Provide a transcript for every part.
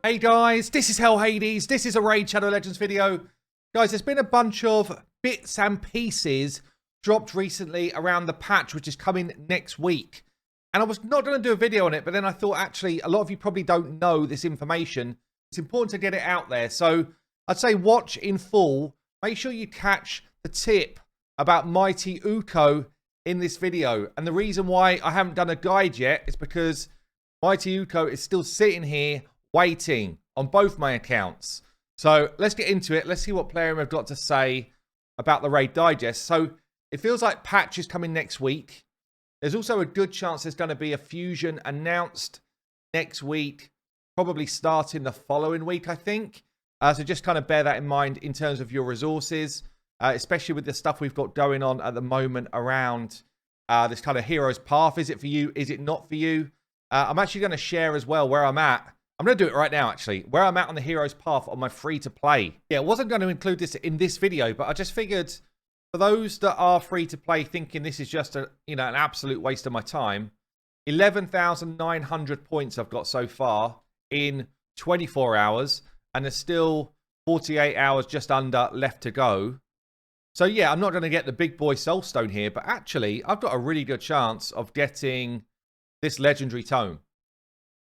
Hey guys, this is Hell Hades. This is a Raid Shadow Legends video. Guys, there's been a bunch of bits and pieces dropped recently around the patch, which is coming next week. And I was not going to do a video on it, but then I thought, actually, a lot of you probably don't know this information. It's important to get it out there. So I'd say watch in full. Make sure you catch the tip about Mighty Uko in this video. And the reason why I haven't done a guide yet is because Mighty Uko is still sitting here waiting on both my accounts. So let's get into it. Let's see what Plarium have got to say about the Raid Digest. So it feels like patch is coming next week. There's also a good chance there's going to be a fusion announced next week, probably starting the following week, I think. So just kind of bear that in mind in terms of your resources, especially with the stuff we've got going on at the moment around this kind of hero's path. Is it for you? Is it not for you? I'm actually going to share as well where I'm at. I'm going to do it right now, actually. Where I'm at on the hero's path on my free-to-play. Yeah, I wasn't going to include this in this video, but I just figured for those that are free-to-play thinking this is just an absolute waste of my time, 11,900 points I've got so far in 24 hours, and there's still 48 hours just under left to go. So yeah, I'm not going to get the big boy soulstone here, but actually, I've got a really good chance of getting this legendary tome.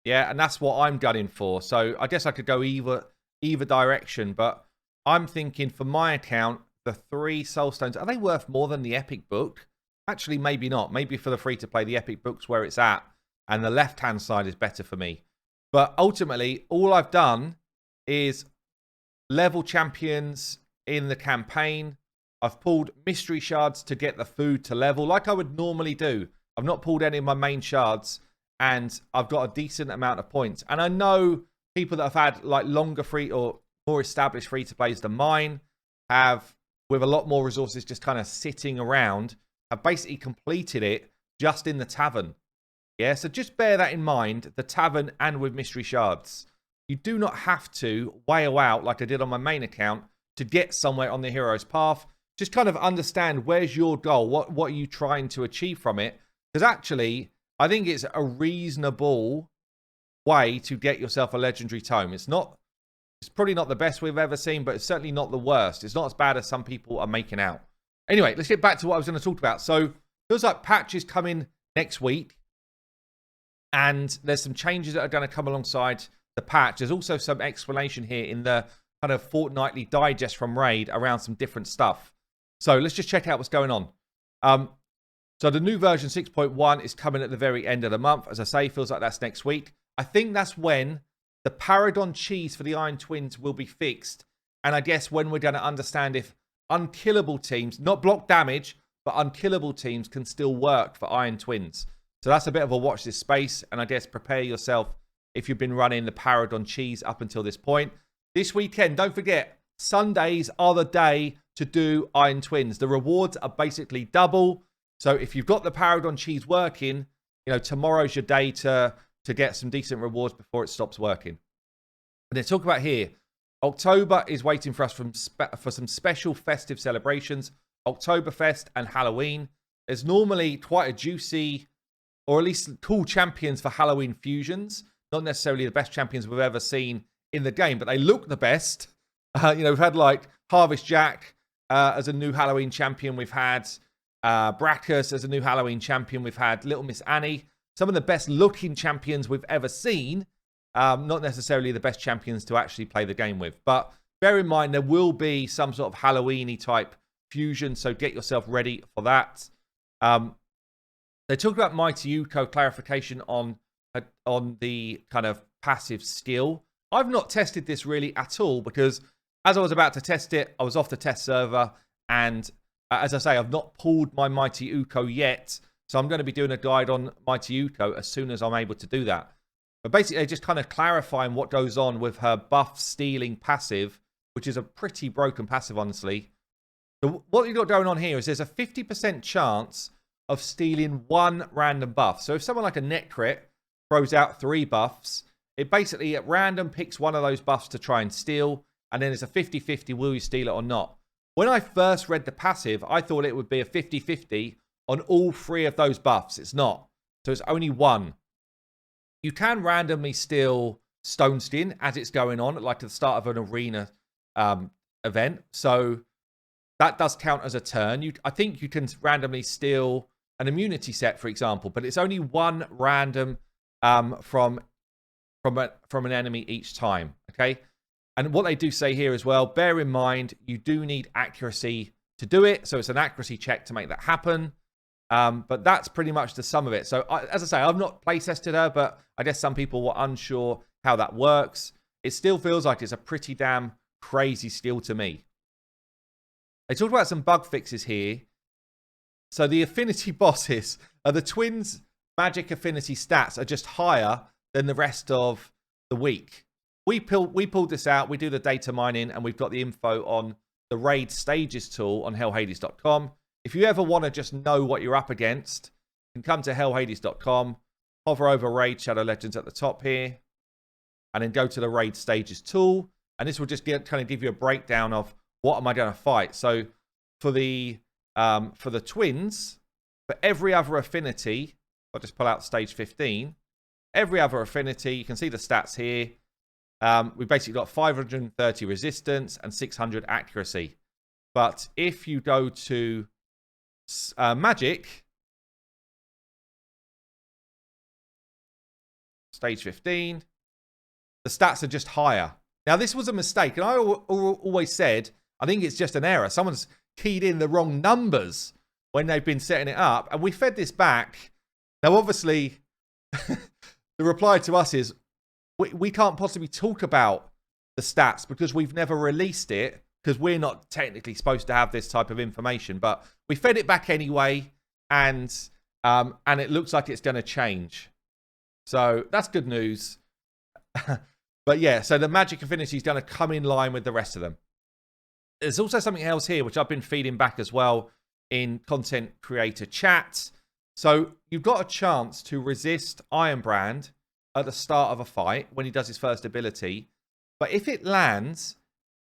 Yeah, and that's what I'm gunning for. So I guess I could go either direction, but I'm thinking for my account, the 3 soulstones, are they worth more than the epic book? Actually, maybe not. Maybe for the free-to-play, the epic book's where it's at, and the left-hand side is better for me. But ultimately, all I've done is level champions in the campaign. I've pulled mystery shards to get the food to level, like I would normally do. I've not pulled any of my main shards, and I've got a decent amount of points. And I know people that have had like longer free or more established free-to-plays than mine have, with a lot more resources just kind of sitting around, have basically completed it just in the tavern. Yeah, so just bear that in mind, the tavern and with mystery shards. You do not have to whale out like I did on my main account to get somewhere on the hero's path. Just kind of understand where's your goal, what are you trying to achieve from it. Because actually, I think it's a reasonable way to get yourself a legendary tome. It's probably not the best we've ever seen, but it's certainly not the worst. It's not as bad as some people are making out. Anyway, let's get back to what I was going to talk about. So, feels like patch is coming next week. And there's some changes that are going to come alongside the patch. There's also some explanation here in the kind of fortnightly digest from Raid around some different stuff. So, let's just check out what's going on. So the new version 6.1 is coming at the very end of the month. As I say, feels like that's next week. I think that's when the Paragon cheese for the Iron Twins will be fixed. And I guess when we're going to understand if unkillable teams, not block damage, but unkillable teams can still work for Iron Twins. So that's a bit of a watch this space. And I guess prepare yourself if you've been running the Paragon cheese up until this point. This weekend, don't forget, Sundays are the day to do Iron Twins. The rewards are basically double. So if you've got the Paragon cheese working, tomorrow's your day to get some decent rewards before it stops working. And they talk about here, October is waiting for us for some special festive celebrations, Oktoberfest and Halloween. There's normally quite a juicy, or at least cool champions for Halloween fusions. Not necessarily the best champions we've ever seen in the game, but they look the best. We've had like Harvest Jack as a new Halloween champion. We've had Brackus as a new Halloween champion. We've had Little Miss Annie. Some of the best looking champions we've ever seen. Not necessarily the best champions to actually play the game with. But bear in mind, there will be some sort of Halloween-y type fusion. So get yourself ready for that. They talk about Mighty Uko clarification on the kind of passive skill. I've not tested this really at all because as I was about to test it, I was off the test server and as I say, I've not pulled my Mighty Uko yet, so I'm going to be doing a guide on Mighty Uko as soon as I'm able to do that. But basically, just kind of clarifying what goes on with her buff stealing passive, which is a pretty broken passive, honestly. So what you've got going on here is there's a 50% chance of stealing 1 random buff. So if someone like a Netcrit throws out 3 buffs, it basically at random picks one of those buffs to try and steal, and then it's a 50-50, will you steal it or not? When I first read the passive, I thought it would be a 50-50 on all 3 of those buffs. It's not. So it's only 1. You can randomly steal stone skin as it's going on, like at the start of an arena event. So that does count as a turn. I think you can randomly steal an immunity set, for example, but it's only one random from an enemy each time. Okay, and what they do say here as well, bear in mind you do need accuracy to do it, so it's an accuracy check to make that happen. But that's pretty much the sum of it. So as I say, I've not play tested her, but I guess some people were unsure how that works. It still feels like it's a pretty damn crazy skill to me. They talked about some bug fixes here. So the affinity bosses are the twins' magic affinity stats are just higher than the rest of the week. We pulled this out. We do the data mining, and we've got the info on the raid stages tool on hellhades.com. If you ever want to just know what you're up against, you can come to hellhades.com, hover over Raid Shadow Legends at the top here, and then go to the raid stages tool. And this will just kind of give you a breakdown of what am I going to fight. So for the twins, for every other affinity, I'll just pull out stage 15. Every other affinity, you can see the stats here. We've basically got 530 resistance and 600 accuracy. But if you go to magic, stage 15, the stats are just higher. Now, this was a mistake, and I always said, I think it's just an error. Someone's keyed in the wrong numbers when they've been setting it up, and we fed this back. Now, obviously, the reply to us is, we can't possibly talk about the stats because we've never released it, because we're not technically supposed to have this type of information. But we fed it back anyway, and it looks like it's going to change. So that's good news. But yeah, so the magic affinity is going to come in line with the rest of them. There's also something else here, which I've been feeding back as well in content creator chat. So you've got a chance to resist Ironbrand at the start of a fight when he does his first ability. But if it lands,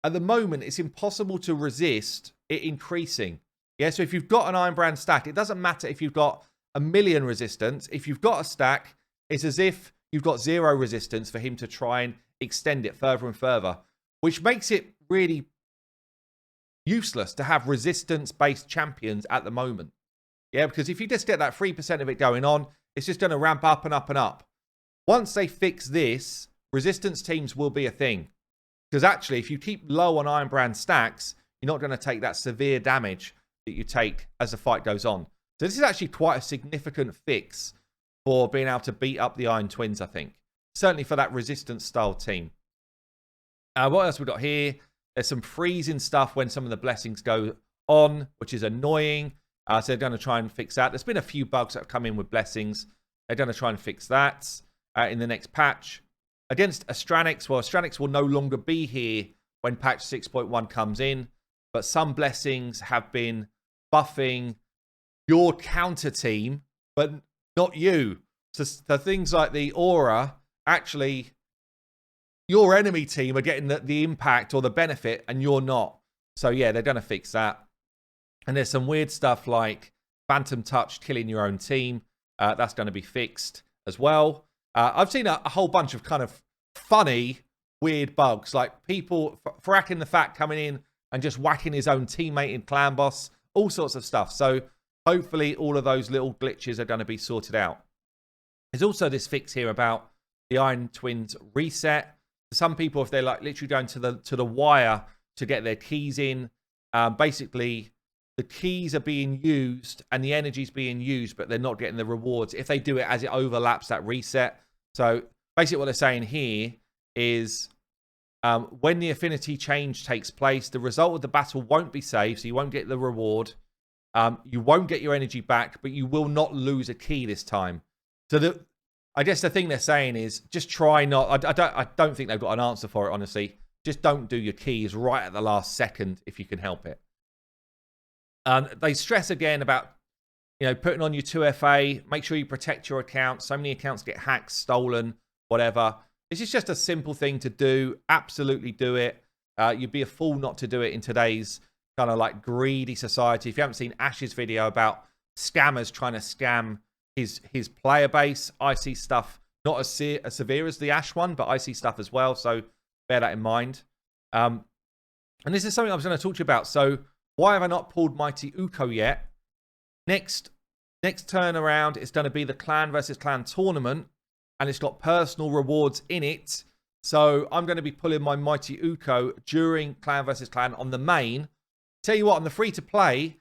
at the moment, it's impossible to resist it increasing. Yeah, so if you've got an Ironbrand stack, it doesn't matter if you've got 1,000,000 resistance. If you've got a stack, it's as if you've got 0 resistance for him to try and extend it further and further, which makes it really useless to have resistance-based champions at the moment. Yeah, because if you just get that 3% of it going on, it's just going to ramp up and up and up. Once they fix this, resistance teams will be a thing. Because actually, if you keep low on Ironbrand stacks, you're not going to take that severe damage that you take as the fight goes on. So this is actually quite a significant fix for being able to beat up the Iron Twins, I think. Certainly for that resistance style team. What else we got here? There's some freezing stuff when some of the blessings go on, which is annoying. So they're going to try and fix that. There's been a few bugs that have come in with blessings. They're going to try and fix that in the next patch. Against Astranix, well, Astranix will no longer be here when patch 6.1 comes in. But some blessings have been buffing your counter team, but not you. So things like the aura, actually, your enemy team are getting the impact or the benefit, and you're not. So yeah, they're going to fix that. And there's some weird stuff like Phantom Touch killing your own team. That's going to be fixed as well. I've seen a whole bunch of kind of funny, weird bugs, like people, Frack in the Fat coming in and just whacking his own teammate in Clan Boss, all sorts of stuff. So hopefully all of those little glitches are going to be sorted out. There's also this fix here about the Iron Twins reset. Some people, if they're like literally going to the wire to get their keys in, basically the keys are being used and the energy's being used, but they're not getting the rewards if they do it as it overlaps that reset. So basically what they're saying here is when the affinity change takes place, the result of the battle won't be saved, so you won't get the reward. You won't get your energy back, but you will not lose a key this time. So I guess the thing they're saying is just try not... I don't think they've got an answer for it, honestly. Just don't do your keys right at the last second if you can help it. They stress again about, putting on your 2FA. Make sure you protect your account. So many accounts get hacked, stolen, whatever. This is just a simple thing to do. Absolutely do it. You'd be a fool not to do it in today's kind of like greedy society. If you haven't seen Ash's video about scammers trying to scam his player base, I see stuff Not as severe as the Ash one, but I see stuff as well, so bear that in mind. And this is something I was going to talk to you about. So why have I not pulled Mighty Uko yet? Next turn around, it's going to be the clan versus clan tournament, and it's got personal rewards in it. So I'm going to be pulling my Mighty Uko during clan versus clan on the main. Tell you what, on the free-to-play,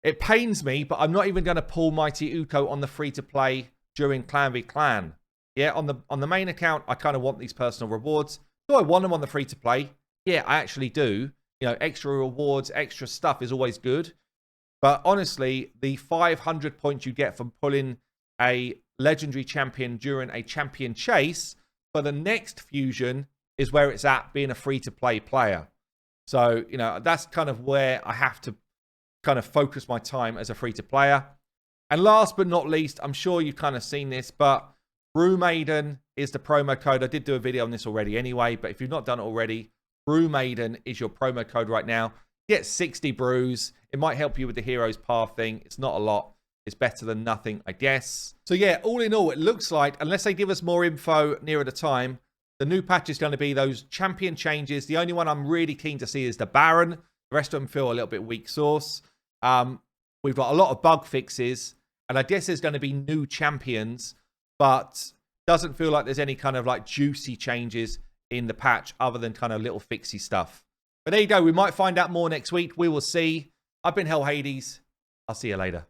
it pains me, but I'm not even going to pull Mighty Uko on the free-to-play during clan v clan. Yeah, on the main account, I kind of want these personal rewards. Do I want them on the free-to-play? Yeah, I actually do. You know, extra rewards, extra stuff is always good. But honestly, the 500 points you get from pulling a legendary champion during a champion chase for the next fusion is where it's at being a free-to-play player. So, you know, that's kind of where I have to kind of focus my time as a free-to-player. And last but not least, I'm sure you've kind of seen this, but Brew Maiden is the promo code. I did do a video on this already anyway, but if you've not done it already, Brew Maiden is your promo code right now. Get 60 brews. It might help you with the Heroes Path thing. It's not a lot. It's better than nothing, I guess. So yeah, all in all, it looks like, unless they give us more info nearer the time, the new patch is going to be those champion changes. The only one I'm really keen to see is the Baron. The rest of them feel a little bit weak sauce. We've got a lot of bug fixes, and I guess there's going to be new champions, but doesn't feel like there's any kind of like juicy changes in the patch other than kind of little fixy stuff. But there you go. We might find out more next week. We will see. I've been Hell Hades. I'll see you later.